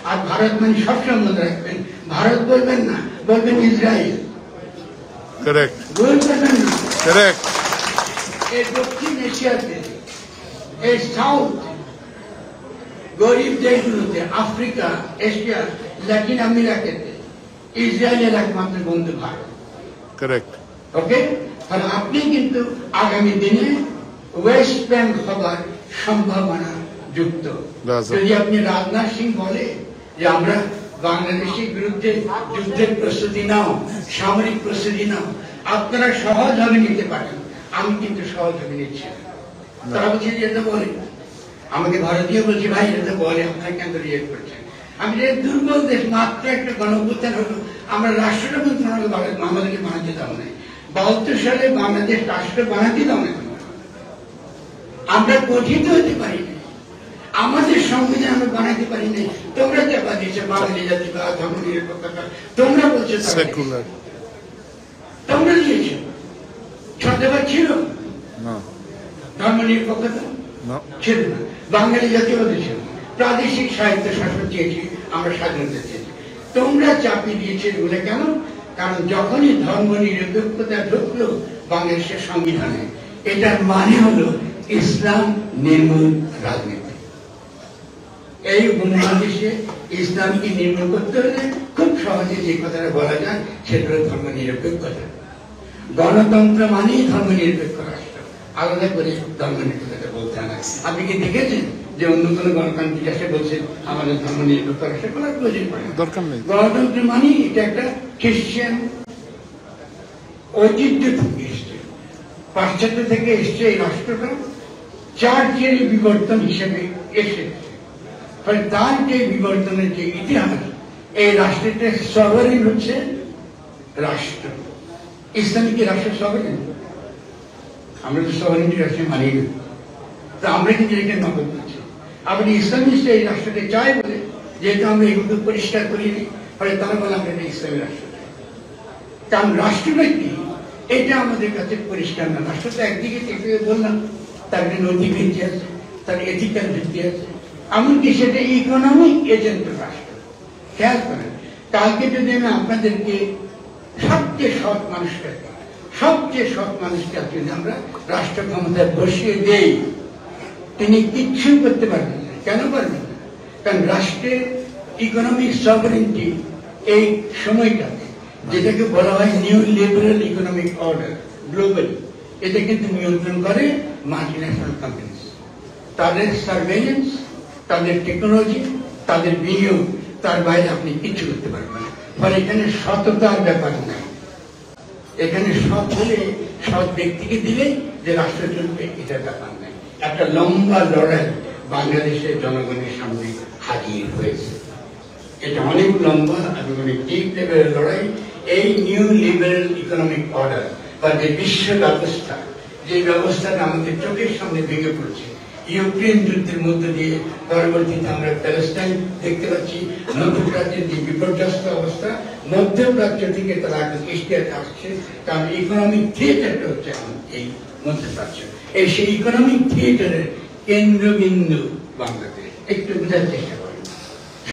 আর ভারত মানে সবসময় মনে রাখবেন, ভারত বলবেন না, বলবেন ইসরায়েল। কারেক্ট, বলবেন না। কারেক্ট। এই দক্ষিণ এশিয়াতে, এই সাউথ গরিব দেশগুলোতে, আফ্রিকা, এশিয়া, ল্যাটিন আমেরিকাতে ইসরায়েলের একমাত্র বন্ধু ভারত। কারেক্ট। ওকে, তাহলে আপনি কিন্তু আগামী দিনে ওয়েস্ট ব্যাংক হবার সম্ভাবনা যুক্ত। যদি আপনি রাজনাথ সিং বলে যে আমরা বাংলাদেশের বিরুদ্ধে যুদ্ধের প্রস্তুতি নাও, সামরিক প্রস্তুতি নাও, আপনারা সহজভাবে নিতে পারেন, আমি কিন্তু সহজভাবে নিচ্ছি না। তারা বলছে যে এটা বলে, আমাকে ভারতীয় বলছে ভাই এটা বলে, আপনারা কেন রিয়েক্ট করছেন? আমি যে দুর্বল দেশ, মাত্র একটা গণঅভ্যুত্থান হলো, আমরা রাষ্ট্রটা মন্ত্রণালয় আমাদেরকে বানাতে দাও নাই। 72 সালে বাংলাদেশ রাষ্ট্র বানাতে দাও না, আমরা গঠিত হতে পারি না, আমাদের সংবিধান আমরা বানাতে পারি নাই। তোমরা চাপা দিয়েছো বাঙালি জাতিবাদ, ধর্ম নিরপেক্ষতা, তোমরা বলছো সেকুলার, তোমরা দিয়েছো। ছদ্মবাদ ছিল না, ধর্ম নিরপেক্ষতা ছিল না, বাঙালি জাতিবাদ ছিল, প্রাদেশিক সাহিত্য শাসন চেয়েছি, আমরা স্বাধীনতা চেয়েছি। তোমরা চাপিয়ে দিয়েছে এগুলো কেন? কারণ যখনই ধর্ম নিরপেক্ষতা ঢুকলো বাংলাদেশের সংবিধানে, এটার মানে হলো ইসলাম নির্মূল রাজনীতি। এই উপমহাদেশে ইসলামকে নির্মূল করতে হলে খুব সহজে যে কথাটা বলা যায় সেটা হলো ধর্ম নিরপেক্ষতা। গণতন্ত্র মানেই ধর্ম নিরপেক্ষ রাষ্ট্র, আলাদা করে ধর্ম নিরপেক্ষতা বলতে হয় না। আপনি কি দেখেছেন যে অন্য কোনো গণতান্ত্রিক এসে বলছে আমাদের ধর্ম নিরপেক্ষ রাষ্ট্র? কোনো প্রয়োজন পড়ে না, দরকার নেই। গণতন্ত্র মানেই এটা একটা খ্রিস্টান ঐতিহ্য থেকে এসছে, পাশ্চাত্য থেকে এসছে। এই রাষ্ট্রটা চার্চের বিবর্তন হিসেবে এসেছে, ফলে তার যে বিবর্তনের যে ইতিহাস, এই রাষ্ট্রটা সভারেন হচ্ছে রাষ্ট্র। ইসলামিক রাষ্ট্র সভারেন, আমরা তো সভারেন্টি রাষ্ট্রে মানি না, তো আমরা কিন্তু এটা নকল করছি। আপনি ইসলামিস্ট এই রাষ্ট্রটা চাই বলে, যেহেতু আমরা এগুলো পরিষ্কার করিনি, ফলে তারা বলে আমরা এটা ইসলামী রাষ্ট্র। কারণ রাষ্ট্রটা কি এটা আমাদের কাছে পরিষ্কার না। রাষ্ট্রটা একদিকে থেকে বললাম তার একটা নৈতিক ভিত্তি আছে, তার এথিক্যাল ভিত্তি আছে, এমনকি সেটা ইকোনমিক এজেন্ট রাষ্ট্র। খেয়াল করেন, কালকে যদি আমি আপনাদেরকে সবচেয়ে সৎ মানুষকে যদি আমরা রাষ্ট্র ক্ষমতায় বসিয়ে দেই, তিনি কিচ্ছু করতে পারবেন না। কেন পারবেন না? কারণ রাষ্ট্রের ইকোনমিক সভারেন্টি এই সময়টাতে, যেটাকে বলা হয় new liberal economic order globally, এটা কিন্তু নিয়ন্ত্রণ করে মাল্টিন্যাশনাল কোম্পানি। তাদের সার্ভেলেন্স, তাদের টেকনোলজি, তাদের বিনিয়োগ, তার বাইরে আপনি কিছু করতে পারবেন না। ফলে এখানে সততার ব্যাপার নাই। এখানে সৎ হলে সৎ ব্যক্তিকে দিলে যে রাষ্ট্র চলবে, এটার ব্যাপার নাই। একটা লম্বা লড়াই বাংলাদেশের জনগণের সামনে হাজির হয়েছে। এটা অনেক লম্বা এবং অনেক ডিপ লেভেলের লড়াই। এই নিউ লিবারেল ইকোনমিক অর্ডার বা যে বিশ্ব ব্যবস্থা, যে ব্যবস্থাটা আমাদের চোখের সামনে ভেঙে পড়ছে, ইউক্রেন যুদ্ধের মধ্য দিয়ে পরবর্তীতে আমরা প্যালেস্টাইন দেখতে পাচ্ছি, মধ্যপ্রাচ্যের যে বিপর্যস্ত অবস্থা, মধ্যপ্রাচ্য থেকে তারা এশিয়াতে আসছে, কারণ ইকোনমিক থিয়েটারটা হচ্ছে এখন এই মধ্যপ্রাচ্য। এই সেই ইকোনমিক থিয়েটারের কেন্দ্রবিন্দু বাংলাদেশ। একটু বোঝার চেষ্টা